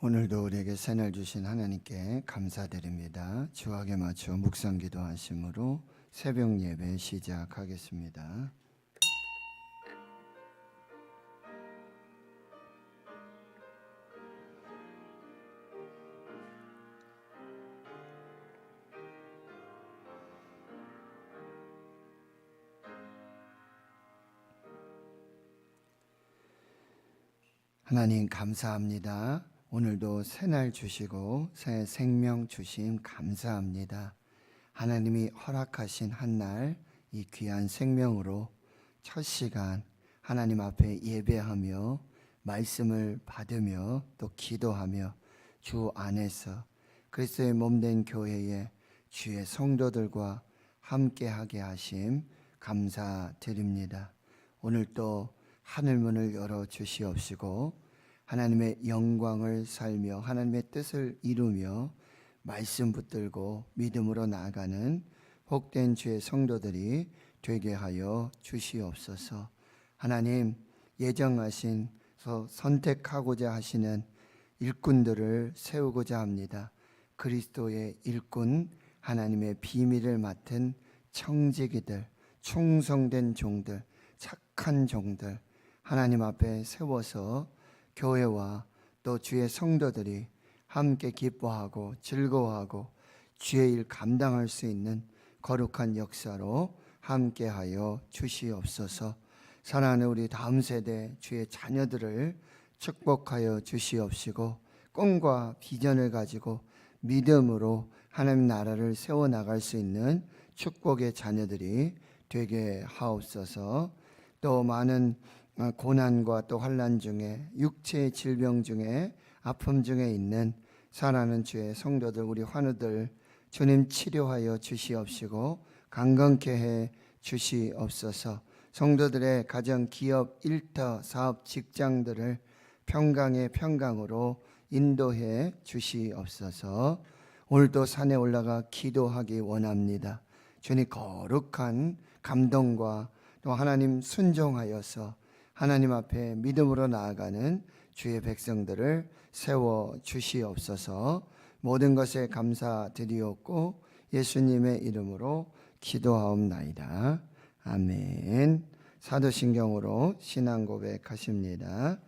오늘도 우리에게 새날 주신 하나님께 감사드립니다. 주악에 맞춰 묵상 기도하심으로 새벽 예배 시작하겠습니다. 하나님 감사합니다. 오늘도 새날 주시고 새 생명 주심 감사합니다. 하나님이 허락하신 한날 이 귀한 생명으로 첫 시간 하나님 앞에 예배하며 말씀을 받으며 또 기도하며 주 안에서 그리스도의 몸된 교회에 주의 성도들과 함께하게 하심 감사드립니다. 오늘 또 하늘문을 열어 주시옵시고 하나님의 영광을 살며 하나님의 뜻을 이루며 말씀 붙들고 믿음으로 나아가는 복된 주의 성도들이 되게 하여 주시옵소서. 하나님 예정하신 선택하고자 하시는 일꾼들을 세우고자 합니다. 그리스도의 일꾼, 하나님의 비밀을 맡은 청지기들, 충성된 종들, 착한 종들 하나님 앞에 세워서 교회와 또 주의 성도들이 함께 기뻐하고 즐거워하고 주의 일 감당할 수 있는 거룩한 역사로 함께하여 주시옵소서. 사랑하는 우리 다음 세대 주의 자녀들을 축복하여 주시옵시고 꿈과 비전을 가지고 믿음으로 하나님 나라를 세워나갈 수 있는 축복의 자녀들이 되게 하옵소서. 또 많은 고난과 또 환난 중에 육체의 질병 중에 아픔 중에 있는 사랑하는 주의 성도들 우리 환우들 주님 치료하여 주시옵시고 강건케 해 주시옵소서. 성도들의 가정, 기업, 일터, 사업, 직장들을 평강의 평강으로 인도해 주시옵소서. 오늘도 산에 올라가 기도하기 원합니다. 주님 거룩한 감동과 또 하나님 순종하여서 하나님 앞에 믿음으로 나아가는 주의 백성들을 세워 주시옵소서. 모든 것에 감사드리옵고 예수님의 이름으로 기도하옵나이다. 아멘. 사도신경으로 신앙 고백하십니다.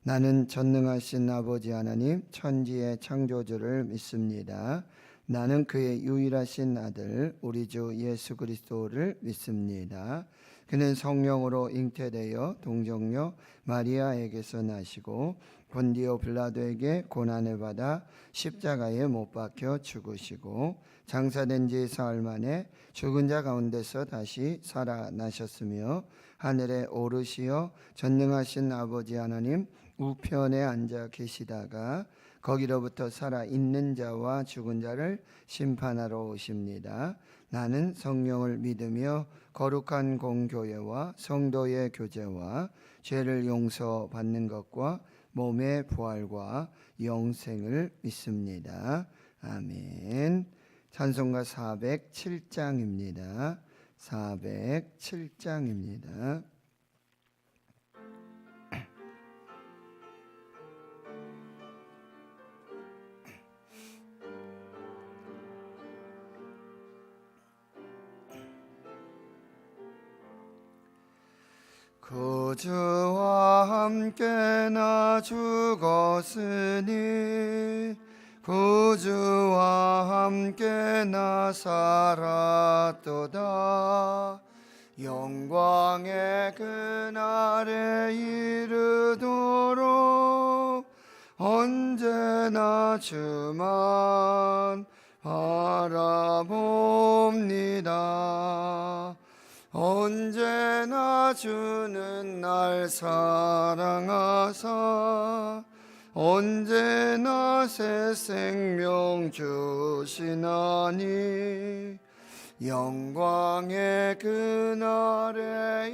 나는 전능하신 아버지 하나님 천지의 창조주를 믿습니다. 나는 그의 유일하신 아들 우리 주 예수 그리스도를 믿습니다. 그는 성령으로 잉태되어 동정녀 마리아에게서 나시고 본디오 빌라도에게 고난을 받아 십자가에 못 박혀 죽으시고 장사된 지 사흘 만에 죽은 자 가운데서 다시 살아나셨으며 하늘에 오르시어 전능하신 아버지 하나님 우편에 앉아 계시다가 거기로부터 살아있는 자와 죽은 자를 심판하러 오십니다. 나는 성령을 믿으며 거룩한 공교회와 성도의 교제와 죄를 용서받는 것과 몸의 부활과 영생을 믿습니다. 아멘. 찬송가 407장입니다. 407장입니다. 구주와 함께 나 죽었으니 구주와 함께 나 살았도다. 영광의 그날에 이르도록 언제나 주만 바라봅니다. 언제나 주는 날 사랑하사 언제나 새 생명 주시나니 영광의 그날에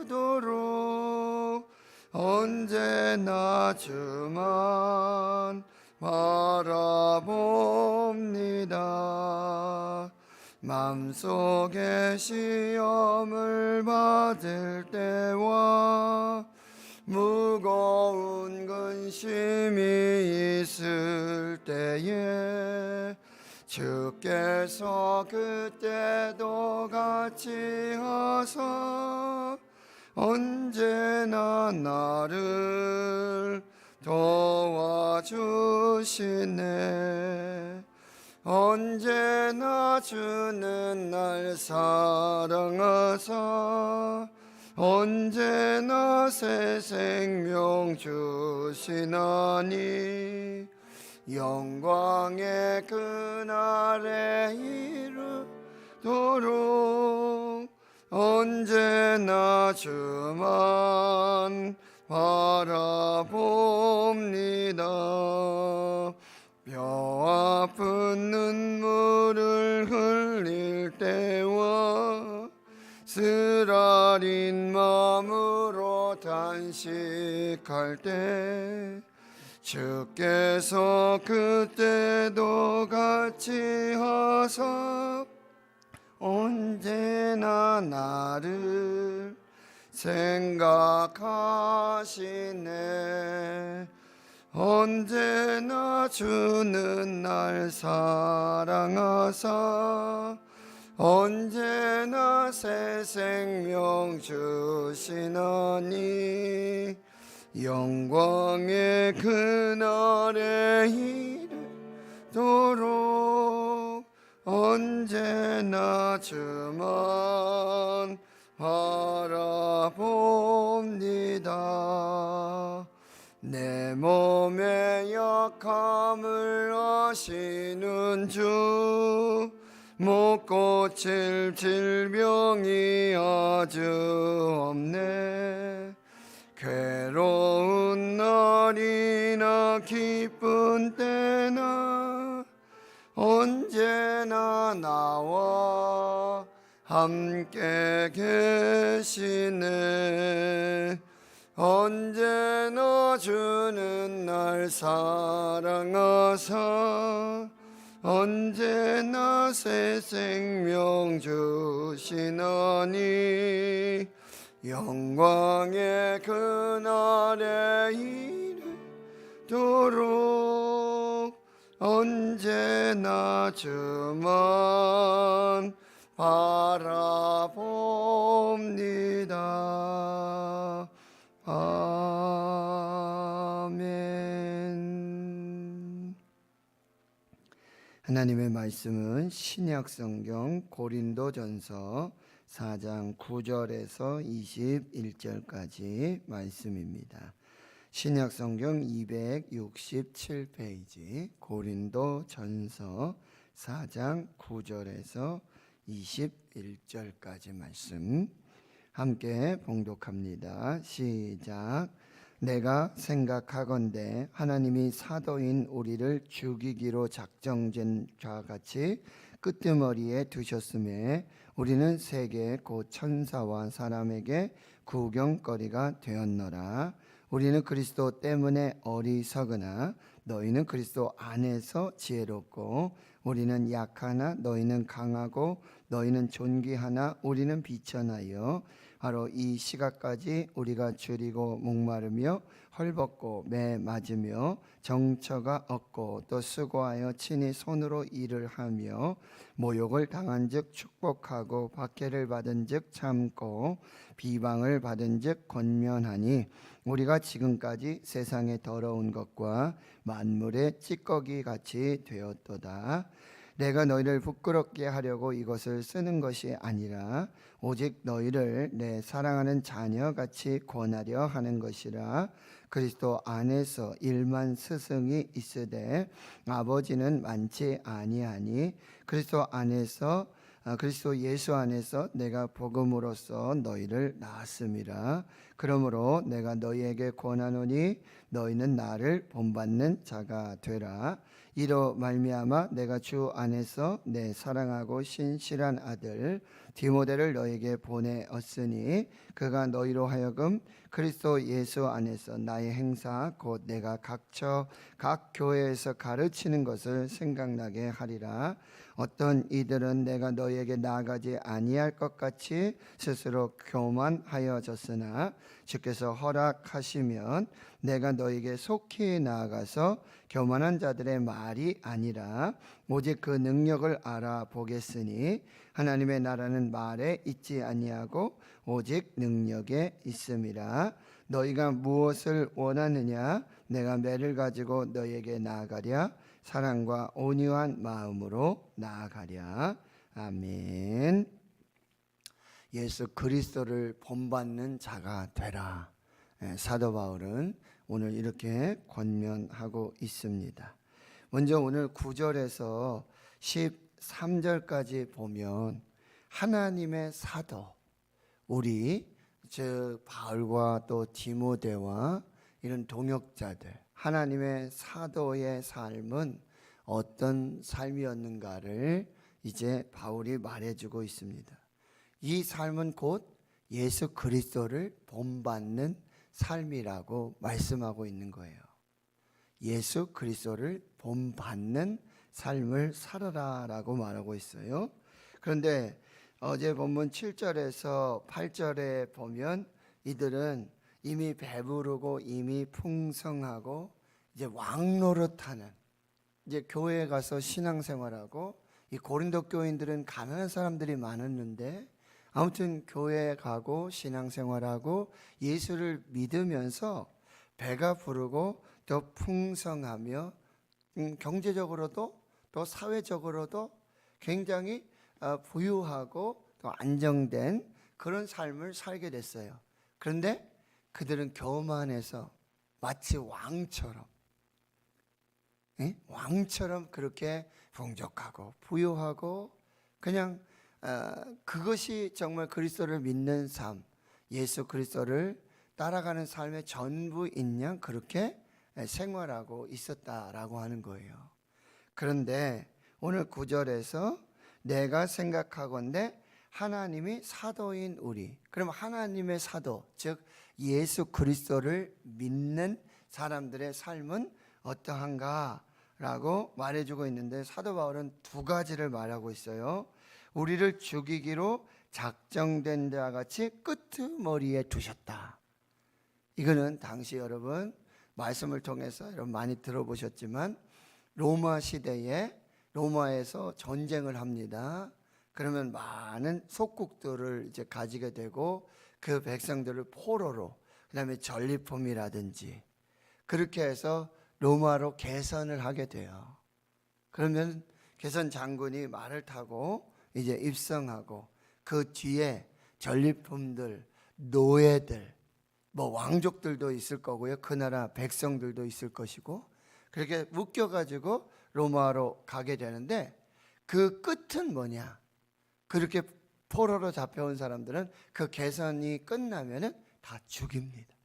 이르도록 언제나 주만 바라봅니다. 맘속에 시험을 받을 때와 무거운 근심이 있을 때에 주께서 그때도 같이 하사 언제나 나를 도와주시네. 언제나 주는 날 사랑하사 언제나 새 생명 주시나니 영광의 그날에 이르도록 언제나 주만 바라봅니다. 뼈 아픈 눈물을 흘릴 때와 쓰라린 마음으로 단식할 때 주께서 그때도 같이 하사 언제나 나를 생각하시네. 언제나 주는 날 사랑하사 언제나 새 생명 주시나니 영광의 그날에 이르도록 언제나 주만 바라봅니다. 내 몸의 약함을 아시는 주 못 고칠 질병이 아주 없네. 괴로운 날이나 기쁜 때나 언제나 나와 함께 계시네. 언제나 주는 날 사랑하사 언제나 새 생명 주시나니 영광의 그날에 이르도록 언제나 주만 바라봅니다. 아멘. 하나님의 말씀은 신약성경 고린도전서 4장 9절에서 21절까지 말씀입니다. 신약성경 267페이지 고린도전서 4장 9절에서 21절까지 말씀 함께 봉독합니다. 시작. 내가 생각하건대 하나님이 사도인 우리를 죽이기로 작정된 자 같이 끄트머리에 두셨음에 우리는 세계 곧 천사와 사람에게 구경거리가 되었노라. 우리는 그리스도 때문에 어리석으나 너희는 그리스도 안에서 지혜롭고 우리는 약하나 너희는 강하고 너희는 존귀하나 우리는 비천하여 바로 이 시각까지 우리가 줄이고 목마르며 헐벗고 매 맞으며 정처가 없고 또 수고하여 친히 손으로 일을 하며 모욕을 당한즉 축복하고 박해를 받은즉 참고 비방을 받은즉 권면하니 우리가 지금까지 세상의 더러운 것과 만물의 찌꺼기 같이 되었도다. 내가 너희를 부끄럽게 하려고 이것을 쓰는 것이 아니라 오직 너희를 내 사랑하는 자녀같이 권하려 하는 것이라. 그리스도 안에서 1만 스승이 있으되 아버지는 많지 아니하니 그리스도 예수 안에서 내가 복음으로써 너희를 낳았음이라. 그러므로 내가 너희에게 권하노니 너희는 나를 본받는 자가 되라. 이로 말미암아 내가 주 안에서 내 사랑하고 신실한 아들 디모데를 너에게 보내었으니 그가 너희로 하여금 그리스도 예수 안에서 나의 행사 곧 내가 각 교회에서 가르치는 것을 생각나게 하리라. 어떤 이들은 내가 너희에게 나아가지 아니할 것 같이 스스로 교만하여졌으나 주께서 허락하시면 내가 너희에게 속히 나아가서 교만한 자들의 말이 아니라 오직 그 능력을 알아보겠으니 하나님의 나라는 말에 있지 아니하고 오직 능력에 있음이라. 너희가 무엇을 원하느냐? 내가 매를 가지고 너희에게 나아가랴. 사랑과 온유한 마음으로 나아가랴. 아멘. 예수 그리스도를 본받는 자가 되라. 사도 바울은 오늘 이렇게 권면하고 있습니다. 먼저 오늘 9절에서 13절까지 보면 하나님의 사도, 우리 즉 바울과 또 디모데와 이런 동역자들, 하나님의 사도의 삶은 어떤 삶이었는가를 이제 바울이 말해주고 있습니다. 이 삶은 곧 예수 그리스도를 본받는 삶이라고 말씀하고 있는 거예요. 예수 그리스도를 본받는 삶을 살아라라고 말하고 있어요. 그런데 어제 본문 7절에서 8절에 보면 이들은 이미 배부르고 이미 풍성하고 이제 왕노릇하는, 이제 교회에 가서 신앙생활하고, 이 고린도 교인들은 가난한 사람들이 많았는데 아무튼 교회에 가고 신앙생활하고 예수를 믿으면서 배가 부르고 더 풍성하며 경제적으로도 또 사회적으로도 굉장히 부유하고 또 안정된 그런 삶을 살게 됐어요. 그런데 그들은 교만해서 마치 왕처럼 그렇게 풍족하고 부유하고 그냥 그것이 정말 그리스도를 믿는 삶, 예수 그리스도를 따라가는 삶의 전부인 양 그렇게 생활하고 있었다라고 하는 거예요. 그런데 오늘 9절에서 내가 생각하건대 하나님이 사도인 우리, 그럼 하나님의 사도, 즉 예수 그리스도를 믿는 사람들의 삶은 어떠한가 라고 말해주고 있는데, 사도 바울은 두 가지를 말하고 있어요. 우리를 죽이기로 작정된 자와 같이 끄트머리에 두셨다. 이거는 당시 여러분 말씀을 통해서 여러분 많이 들어보셨지만, 로마 시대에 로마에서 전쟁을 합니다. 그러면 많은 속국들을 이제 가지게 되고 그 백성들을 포로로, 그다음에 전리품이라든지 그렇게 해서 로마로 개선을 하게 돼요. 그러면 개선 장군이 말을 타고 이제 입성하고 그 뒤에 전리품들, 노예들, 뭐 왕족들도 있을 거고요. 그 나라 백성들도 있을 것이고, 그렇게 묶여가지고 로마로 가게 되는데, 그 끝은 뭐냐? 그렇게 포로로 잡혀온 사람들은 그 개선이 끝나면은 다 죽입니다.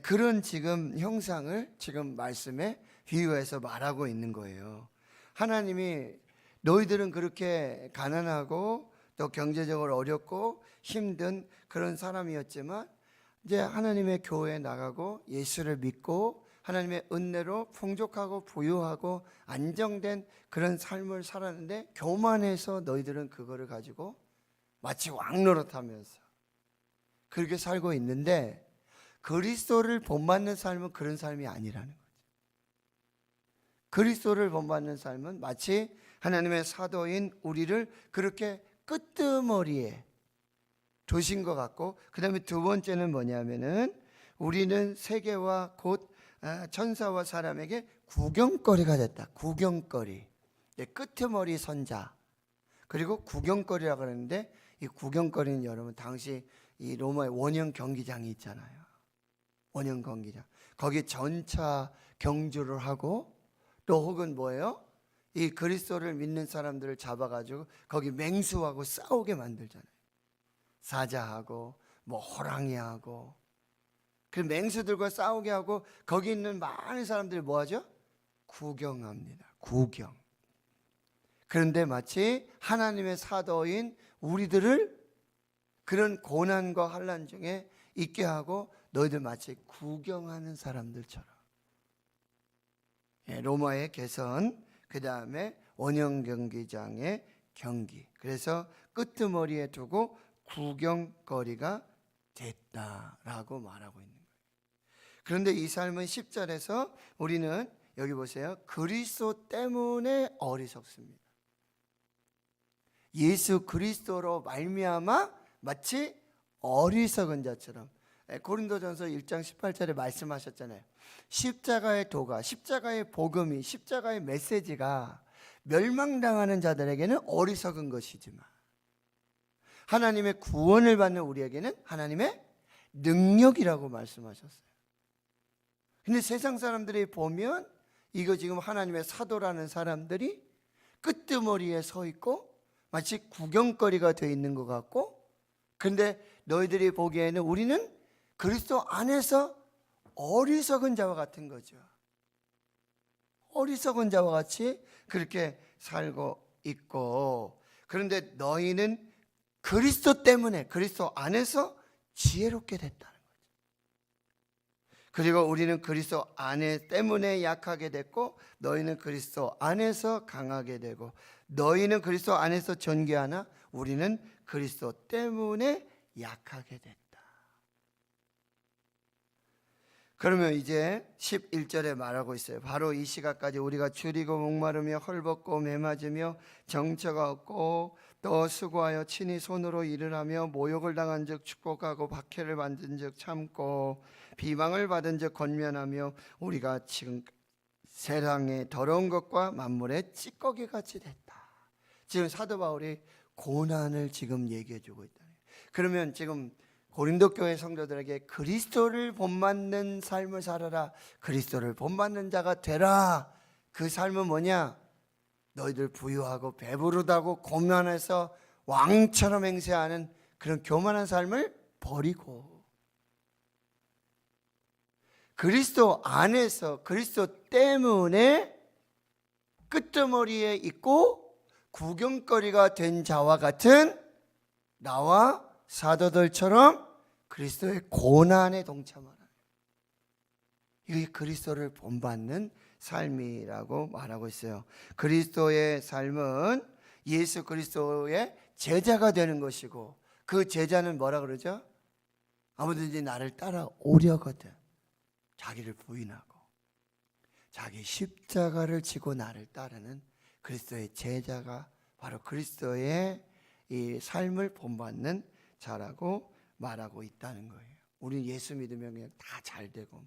그런 지금 형상을 지금 말씀에 비유해서 말하고 있는 거예요. 하나님이 너희들은 그렇게 가난하고 또 경제적으로 어렵고 힘든 그런 사람이었지만, 이제 하나님의 교회에 나가고 예수를 믿고 하나님의 은혜로 풍족하고 부유하고 안정된 그런 삶을 살았는데, 교만해서 너희들은 그거를 가지고 마치 왕노릇하면서 그렇게 살고 있는데, 그리스도를 본받는 삶은 그런 삶이 아니라는 거죠. 그리스도를 본받는 삶은 마치 하나님의 사도인 우리를 그렇게 끄트머리에 두신 것 같고, 그 다음에 두 번째는 뭐냐면은 우리는 세계와 곧 천사와 사람에게 구경거리가 됐다. 구경거리, 끄트머리 선자, 그리고 구경거리라고 하는데, 이 구경거리는 여러분 당시 이 로마의 원형 경기장이 있잖아요. 원형 경기장, 거기 전차 경주를 하고, 또 혹은 뭐예요? 이 그리스도를 믿는 사람들을 잡아가지고 거기 맹수하고 싸우게 만들잖아요. 사자하고 뭐 호랑이하고, 그 맹수들과 싸우게 하고 거기 있는 많은 사람들이 뭐하죠? 구경합니다. 구경. 그런데 마치 하나님의 사도인 우리들을 그런 고난과 환난 중에 있게 하고 너희들 마치 구경하는 사람들처럼. 로마의 개선, 그 다음에 원형 경기장의 경기. 그래서 끄트머리에 두고 구경거리가 됐다라고 말하고 있는 거예요. 그런데 이 삶은 10절에서 우리는 여기 보세요. 그리스도 때문에 어리석습니다. 예수 그리스도로 말미암아 마치 어리석은 자처럼. 고린도전서 1장 18절에 말씀하셨잖아요. 십자가의 도가, 십자가의 복음이, 십자가의 메시지가 멸망당하는 자들에게는 어리석은 것이지만 하나님의 구원을 받는 우리에게는 하나님의 능력이라고 말씀하셨어요. 근데 세상 사람들이 보면 이거 지금 하나님의 사도라는 사람들이 끄트머리에 서 있고 마치 구경거리가 되어 있는 것 같고, 근데 너희들이 보기에는 우리는 그리스도 안에서 어리석은 자와 같은 거죠. 어리석은 자와 같이 그렇게 살고 있고, 그런데 너희는 그리스도 때문에 그리스도 안에서 지혜롭게 됐다는 거죠. 그리고 우리는 그리스도 안에 때문에 약하게 됐고, 너희는 그리스도 안에서 강하게 되고, 너희는 그리스도 안에서 존귀하나 우리는 그리스도 때문에 약하게 됐다. 그러면 이제 11절에 말하고 있어요. 바로 이 시각까지 우리가 줄이고 목마르며 헐벗고 매맞으며 정처가 없고 또 수고하여 친히 손으로 일을 하며 모욕을 당한 즉 축복하고 박해를 받은 즉 참고 비방을 받은 즉 권면하며 우리가 지금 세상의 더러운 것과 만물의 찌꺼기 같이 됐다. 지금 사도 바울이 고난을 지금 얘기해 주고 있다. 그러면 지금 고린도 교회 성도들에게 그리스도를 본받는 삶을 살아라, 그리스도를 본받는 자가 되라. 그 삶은 뭐냐? 너희들 부유하고 배부르다고 고면해서 왕처럼 행세하는 그런 교만한 삶을 버리고 그리스도 안에서 그리스도 때문에 끄트머리에 있고 구경거리가 된 자와 같은 나와 사도들처럼 그리스도의 고난에 동참하라. 이게 그리스도를 본받는 삶이라고 말하고 있어요. 그리스도의 삶은 예수 그리스도의 제자가 되는 것이고, 그 제자는 뭐라 그러죠? 아무든지 나를 따라오려거든 자기를 부인하고 자기 십자가를 지고 나를 따르는 그리스도의 제자가 바로 그리스도의 이 삶을 본받는 자라고 말하고 있다는 거예요. 우리 예수 믿으면 그냥 다 잘 되고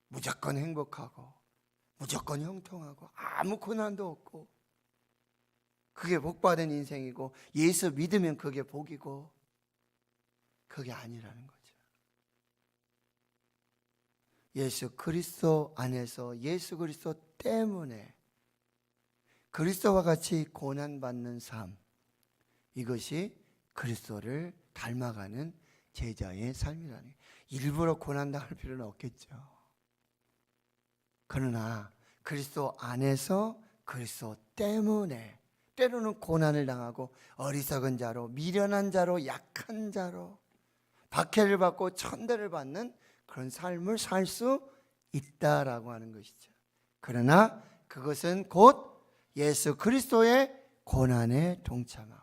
무조건 행복하고 무조건 형통하고 아무 고난도 없고 그게 복받은 인생이고 예수 믿으면 그게 복이고, 그게 아니라는 거죠. 예수 그리스도 안에서 예수 그리스도 때문에 그리스도와 같이 고난받는 삶, 이것이 그리스도를 닮아가는 제자의 삶이라는 거예요. 일부러 고난당할 필요는 없겠죠. 그러나 그리스도 안에서 그리스도 때문에 때로는 고난을 당하고 어리석은 자로, 미련한 자로, 약한 자로 박해를 받고 천대를 받는 그런 삶을 살 수 있다라고 하는 것이죠. 그러나 그것은 곧 예수 그리스도의 고난에 동참하고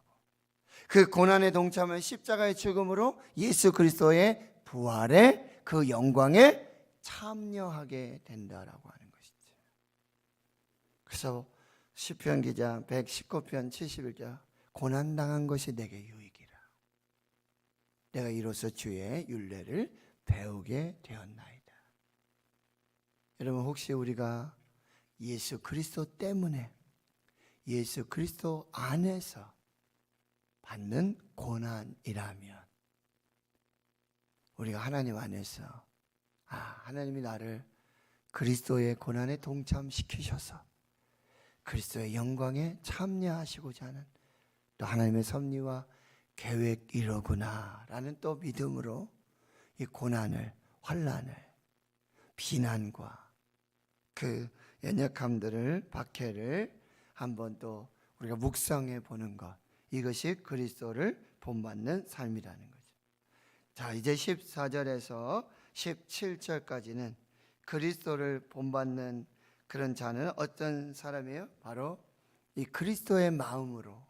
그 고난에 동참한 십자가의 죽음으로 예수 그리스도의 부활의 그 영광에 참여하게 된다라고 하는 것이죠. 그래서 시편 기자 119편 71절 고난당한 것이 내게 유익이라. 내가 이로써 주의 율례를 배우게 되었나이다. 여러분, 혹시 우리가 예수 그리스도 때문에 예수 그리스도 안에서 받는 고난이라면 우리가 하나님 안에서 하나님이 나를 그리스도의 고난에 동참시키셔서 그리스도의 영광에 참여하시고자 하는 또 하나님의 섭리와 계획이로구나 라는 또 믿음으로 이 고난을, 환난을, 비난과 그 연약함들을, 박해를 한번 또 우리가 묵상해 보는 것, 이것이 그리스도를 본받는 삶이라는 거죠. 자, 이제 14절에서 17절까지는 그리스도를 본받는 그런 자는 어떤 사람이에요? 바로 이 그리스도의 마음으로,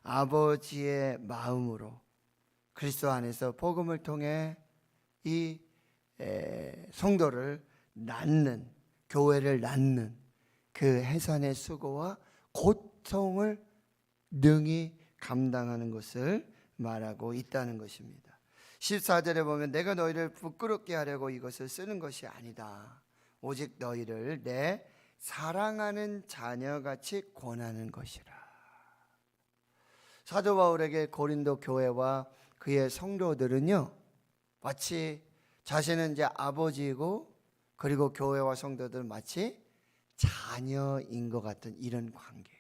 아버지의 마음으로 그리스도 안에서 복음을 통해 이 성도를 낳는, 교회를 낳는 그 해산의 수고와 고통을 능히 감당하는 것을 말하고 있다는 것입니다. 14절에 보면 내가 너희를 부끄럽게 하려고 이것을 쓰는 것이 아니다. 오직 너희를 내 사랑하는 자녀같이 권하는 것이라. 사도 바울에게 고린도 교회와 그의 성도들은요, 마치 자신은 이제 아버지이고 그리고 교회와 성도들 마치 자녀인 것 같은 이런 관계예요.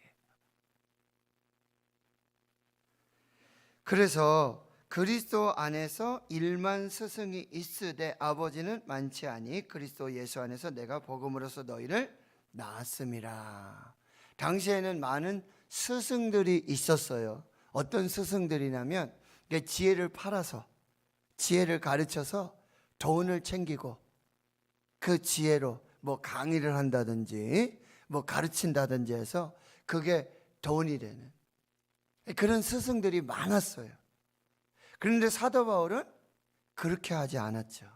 그래서 그리스도 안에서 일만 스승이 있으되 아버지는 많지 아니 그리스도 예수 안에서 내가 복음으로써 너희를 낳았음이라. 당시에는 많은 스승들이 있었어요. 어떤 스승들이냐면 지혜를 팔아서, 지혜를 가르쳐서 돈을 챙기고 그 지혜로 뭐 강의를 한다든지 뭐 가르친다든지 해서 그게 돈이 되는 그런 스승들이 많았어요. 그런데 사도 바울은 그렇게 하지 않았죠.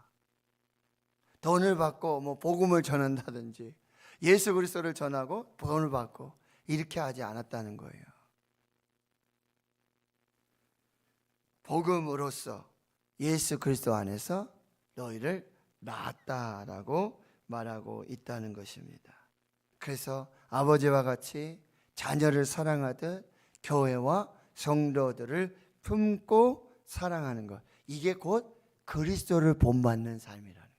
돈을 받고 뭐 복음을 전한다든지 예수 그리스도를 전하고 돈을 받고 이렇게 하지 않았다는 거예요. 복음으로써 예수 그리스도 안에서 너희를 낳았다라고 말하고 있다는 것입니다. 그래서 아버지와 같이 자녀를 사랑하듯 교회와 성도들을 품고 사랑하는 것, 이게 곧 그리스도를 본받는 삶이라는 거예요.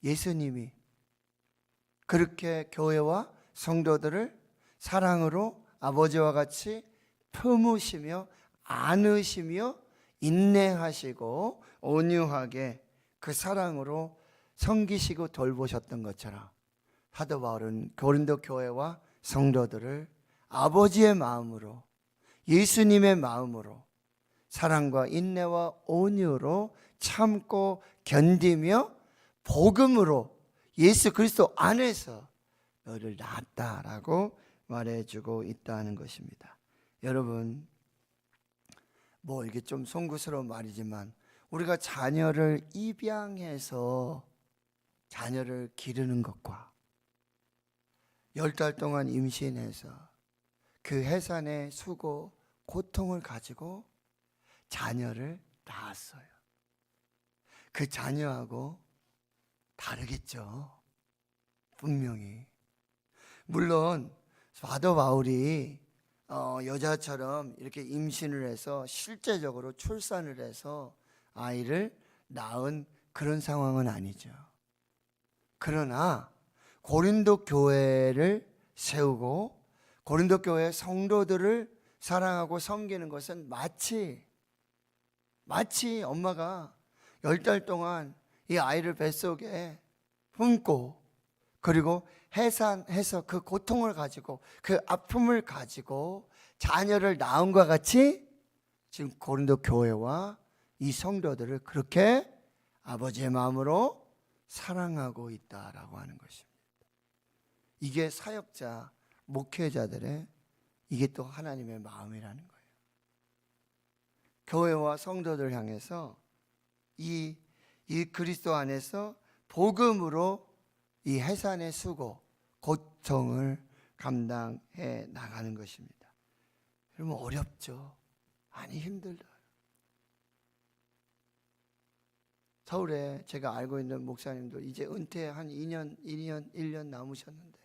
예수님이 그렇게 교회와 성도들을 사랑으로 아버지와 같이 품으시며 안으시며 인내하시고 온유하게 그 사랑으로 섬기시고 돌보셨던 것처럼 사도 바울은 고린도 교회와 성도들을 아버지의 마음으로, 예수님의 마음으로 사랑과 인내와 온유로 참고 견디며 복음으로 예수 그리스도 안에서 너를 낳았다라고 말해주고 있다는 것입니다. 여러분, 뭐 이게 좀 송구스러운 말이지만 우리가 자녀를 입양해서 자녀를 기르는 것과 10달 동안 임신해서 그 해산의 수고, 고통을 가지고 자녀를 낳았어요. 그 자녀하고 다르겠죠. 분명히. 물론 사도 바울이 여자처럼 이렇게 임신을 해서 실제적으로 출산을 해서 아이를 낳은 그런 상황은 아니죠. 그러나 고린도 교회를 세우고 고린도 교회 성도들을 사랑하고 섬기는 것은 마치 엄마가 10달 동안 이 아이를 뱃속에 품고 그리고 해산해서 그 고통을 가지고 그 아픔을 가지고 자녀를 낳은 것과 같이 지금 고린도 교회와 이 성도들을 그렇게 아버지의 마음으로 사랑하고 있다라고 하는 것입니다. 이게 사역자, 목회자들의 이게 또 하나님의 마음이라는 거예요. 교회와 성도들 향해서 이 그리스도 안에서 복음으로 이 해산의 수고, 고통을 감당해 나가는 것입니다. 여러분 어렵죠? 많이 힘들다. 서울에 제가 알고 있는 목사님도 이제 은퇴 한 1년 남으셨는데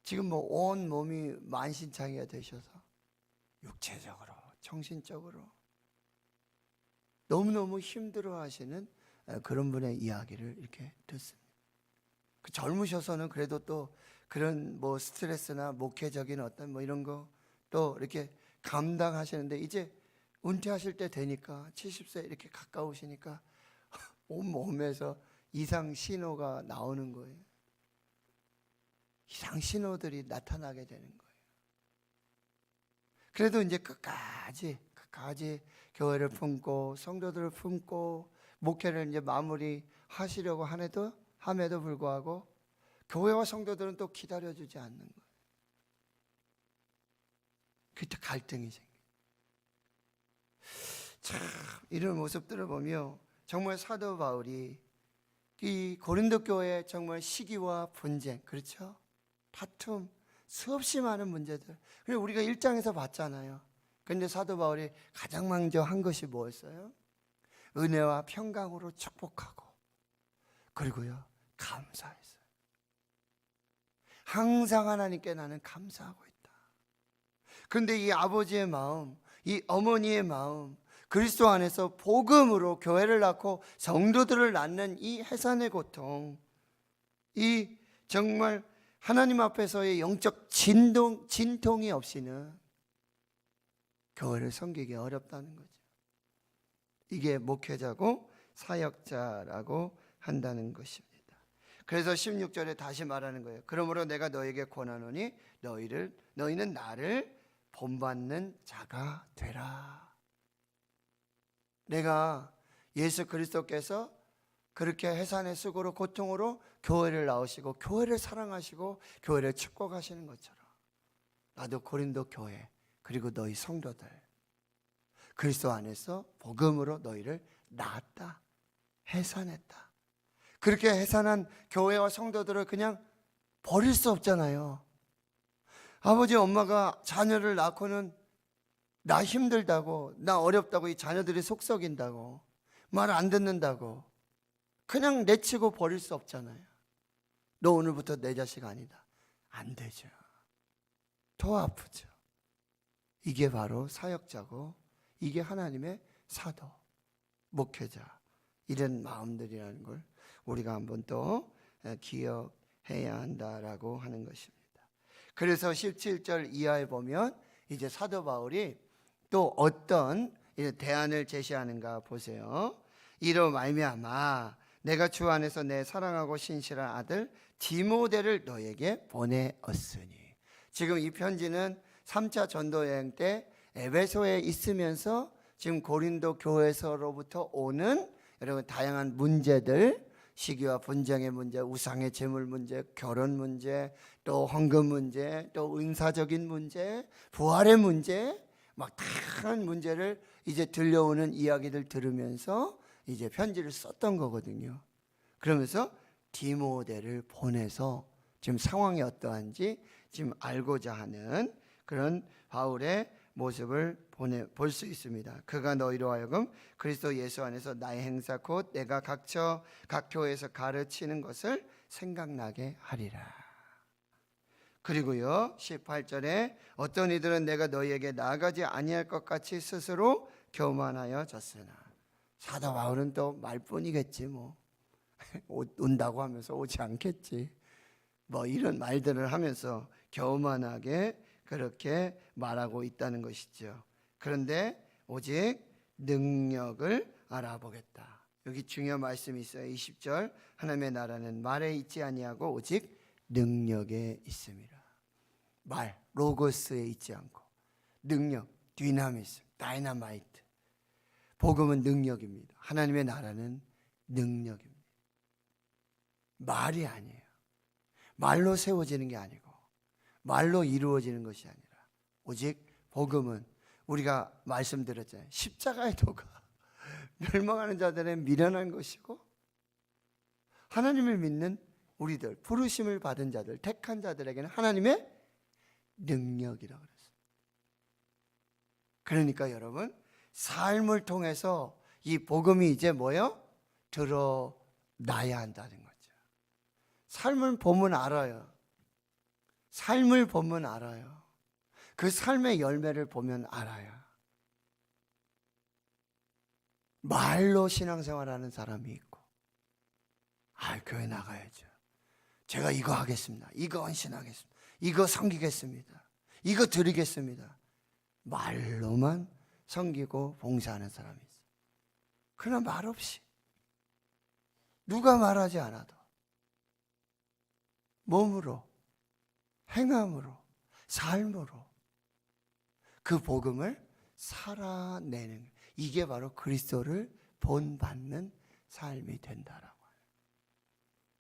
지금 뭐 온 몸이 만신창이가 되셔서 육체적으로, 정신적으로 너무너무 힘들어 하시는 그런 분의 이야기를 이렇게 듣습니다. 젊으셔서는 그래도 또 그런 뭐 스트레스나 목회적인 어떤 뭐 이런 거 또 이렇게 감당하시는데 이제 은퇴하실 때 되니까 70세 이렇게 가까우시니까 온 몸에서 이상 신호가 나오는 거예요. 이상 신호들이 나타나게 되는 거예요. 그래도 이제 끝까지 교회를 품고 성도들을 품고 목회를 이제 마무리 하시려고 함에도 불구하고 교회와 성도들은 또 기다려주지 않는 거예요. 그때 갈등이 생겨요. 참 이런 모습들을 보며 정말 사도 바울이 이 고린도 교회의 정말 시기와 분쟁, 그렇죠? 다툼, 수없이 많은 문제들. 그리고 우리가 1장에서 봤잖아요. 그런데 사도 바울이 가장 먼저 한 것이 뭐였어요? 은혜와 평강으로 축복하고, 그리고요, 감사했어요. 항상 하나님께 나는 감사하고 있다. 그런데 이 아버지의 마음, 이 어머니의 마음, 그리스도 안에서 복음으로 교회를 낳고 성도들을 낳는 이 해산의 고통, 이 정말 하나님 앞에서의 영적 진통이 없이는 교회를 섬기기 어렵다는 거죠. 이게 목회자고 사역자라고 한다는 것입니다. 그래서 16절에 다시 말하는 거예요. 그러므로 내가 너에게 권하노니 너희는 나를 본받는 자가 되라. 내가 예수 그리스도께서 그렇게 해산의 수고로 고통으로 교회를 낳으시고 교회를 사랑하시고 교회를 축복하시는 것처럼 나도 고린도 교회 그리고 너희 성도들 그리스도 안에서 복음으로 너희를 낳았다, 해산했다. 그렇게 해산한 교회와 성도들을 그냥 버릴 수 없잖아요. 아버지 엄마가 자녀를 낳고는 나 힘들다고, 나 어렵다고, 이 자녀들이 속썩인다고, 말 안 듣는다고 그냥 내치고 버릴 수 없잖아요. 너 오늘부터 내 자식 아니다. 안 되죠. 더 아프죠. 이게 바로 사역자고 이게 하나님의 사도, 목회자, 이런 마음들이라는 걸 우리가 한번 또 기억해야 한다라고 하는 것입니다. 그래서 17절 이하에 보면 이제 사도 바울이 또 어떤 대안을 제시하는가 보세요. 이로 말미암아 내가 주 안에서 내 사랑하고 신실한 아들 디모데를 너에게 보내었으니. 지금 이 편지는 3차 전도 여행 때 에베소에 있으면서 지금 고린도 교회에서로부터 오는 여러분 다양한 문제들, 시기와 분쟁의 문제, 우상의 제물 문제, 결혼 문제, 또 헌금 문제, 또 은사적인 문제, 부활의 문제, 막 다양한 문제를 이제 들려오는 이야기들 들으면서 이제 편지를 썼던 거거든요. 그러면서 디모데를 보내서 지금 상황이 어떠한지 지금 알고자 하는 그런 바울의 모습을 볼 수 있습니다. 그가 너희로 하여금 그리스도 예수 안에서 나의 행사 곧 내가 각 교회에서 가르치는 것을 생각나게 하리라. 그리고요 18절에 어떤 이들은 내가 너희에게 나아가지 아니할 것 같이 스스로 교만하여 졌으나. 사도 바울은 또 말뿐이겠지 뭐. 온다고 하면서 오지 않겠지. 뭐 이런 말들을 하면서 교만하게 그렇게 말하고 있다는 것이죠. 그런데 오직 능력을 알아보겠다. 여기 중요한 말씀이 있어요. 20절 하나님의 나라는 말에 있지 아니하고 오직 능력에 있습니다. 말, 로고스에 있지 않고 능력, 디나미즘, 다이너마이트. 복음은 능력입니다. 하나님의 나라는 능력입니다. 말이 아니에요. 말로 세워지는 게 아니고 말로 이루어지는 것이 아니라 오직 복음은 우리가 말씀드렸잖아요. 십자가의 도가 멸망하는 자들의 미련한 것이고 하나님을 믿는 우리들, 부르심을 받은 자들, 택한 자들에게는 하나님의 능력이라고 그랬어요. 그러니까 여러분 삶을 통해서 이 복음이 이제 뭐요? 드러나야 한다는 거죠. 삶을 보면 알아요. 삶을 보면 알아요. 그 삶의 열매를 보면 알아요. 말로 신앙생활하는 사람이 있고, 교회 나가야죠. 제가 이거 하겠습니다. 이거 헌신하겠습니다. 이거 섬기겠습니다. 이거 드리겠습니다. 말로만 섬기고 봉사하는 사람이 있어요. 그러나 말 없이 누가 말하지 않아도 몸으로, 행함으로, 삶으로 그 복음을 살아내는, 이게 바로 그리스도를 본받는 삶이 된다라고.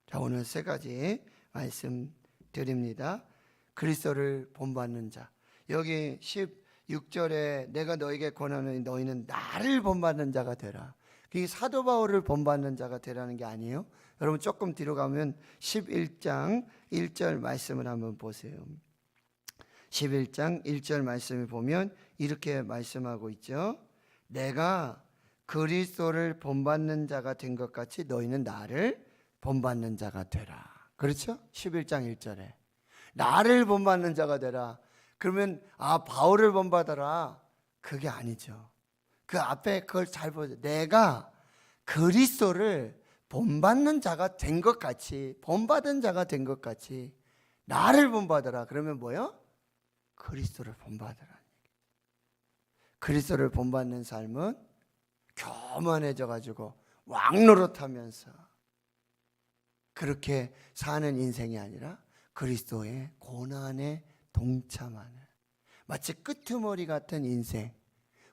자, 오늘 세 가지 말씀드립니다. 그리스도를 본받는 자. 여기 16절에 내가 너에게 권하노니 너희는 나를 본받는 자가 되라. 그게 사도 바울을 본받는 자가 되라는 게 아니에요. 여러분 조금 뒤로 가면 11장 1절 말씀을 한번 보세요. 11장 1절 말씀을 보면 이렇게 말씀하고 있죠. 내가 그리스도를 본받는 자가 된 것 같이 너희는 나를 본받는 자가 되라. 그렇죠? 11장 1절에 나를 본받는 자가 되라. 그러면 바울을 본받아라, 그게 아니죠. 그 앞에 그걸 잘 보세요. 내가 그리스도를 본받는 자가 된 것 같이, 본받은 자가 된 것 같이 나를 본받아라. 그러면 뭐요? 그리스도를 본받으라는 얘기. 그리스도를 본받는 삶은 교만해져 가지고 왕노릇하면서 그렇게 사는 인생이 아니라 그리스도의 고난에 동참하는, 마치 끄트머리 같은 인생,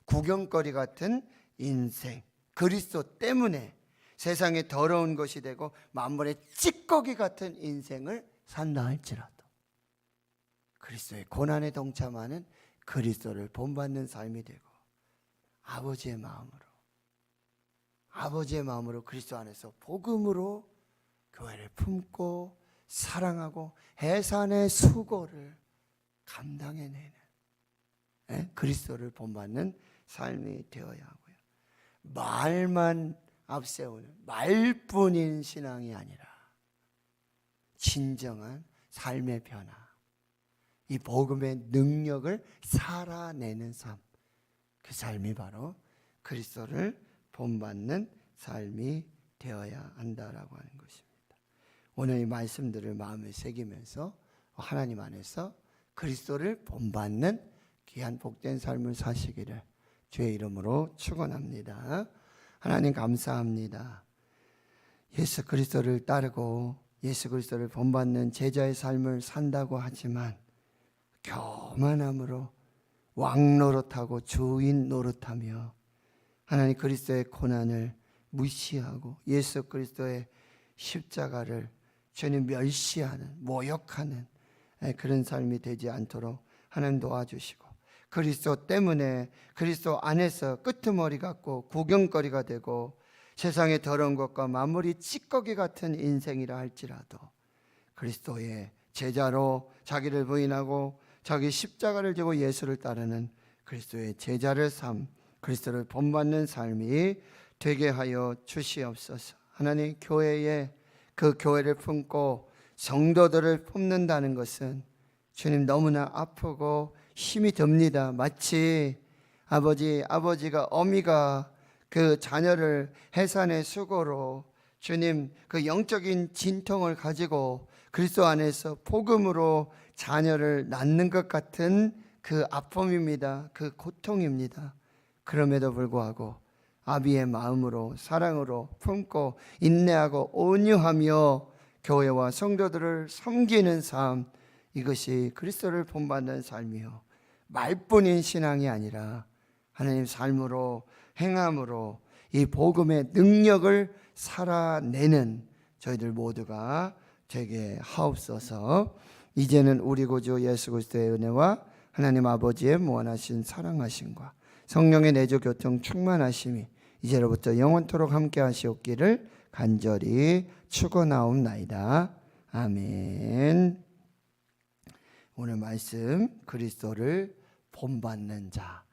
구경거리 같은 인생, 그리스도 때문에 세상에 더러운 것이 되고 만물의 찌꺼기 같은 인생을 산다 할지라도 그리스도의 고난에 동참하는, 그리스도를 본받는 삶이 되고 아버지의 마음으로 그리스도 안에서 복음으로 교회를 품고 사랑하고 해산의 수고를 감당해내는 그리스도를 본받는 삶이 되어야 하고요. 말만 앞세우는 말뿐인 신앙이 아니라 진정한 삶의 변화, 이 복음의 능력을 살아내는 삶, 그 삶이 바로 그리스도를 본받는 삶이 되어야 한다라고 하는 것입니다. 오늘 이 말씀들을 마음에 새기면서 하나님 안에서 그리스도를 본받는 귀한 복된 삶을 사시기를 주의 이름으로 축원합니다. 하나님 감사합니다. 예수 그리스도를 따르고 예수 그리스도를 본받는 제자의 삶을 산다고 하지만 교만함으로 왕노릇하고 주인 노릇하며 하나님 그리스도의 고난을 무시하고 예수 그리스도의 십자가를 주님 멸시하는, 모욕하는 그런 삶이 되지 않도록 하나님 도와주시고, 그리스도 때문에 그리스도 안에서 끄트머리 같고 구경거리가 되고 세상의 더러운 것과 만물이 찌꺼기 같은 인생이라 할지라도 그리스도의 제자로 자기를 부인하고 자기 십자가를 지고 예수를 따르는 그리스도의 제자를 그리스도를 본받는 삶이 되게 하여 주시옵소서. 하나님, 교회에 그 교회를 품고 성도들을 품는다는 것은 주님 너무나 아프고 힘이 듭니다. 마치 아버지가 어미가 그 자녀를 해산의 수고로 주님 그 영적인 진통을 가지고 그리스도 안에서 복음으로 자녀를 낳는 것 같은 그 아픔입니다. 그 고통입니다. 그럼에도 불구하고 아비의 마음으로 사랑으로 품고 인내하고 온유하며 교회와 성도들을 섬기는 삶, 이것이 그리스도를 본받는 삶이요, 말뿐인 신앙이 아니라 하나님 삶으로 행함으로 이 복음의 능력을 살아내는 저희들 모두가 되게 하옵소서. 이제는 우리 구주 예수 그리스도의 은혜와 하나님 아버지의 무한하신 사랑하심과 성령의 내주 교통 충만하심이 이제로부터 영원토록 함께 하시옵기를 간절히 축원하옵나이다. 아멘. 오늘 말씀, 그리스도를 본받는 자,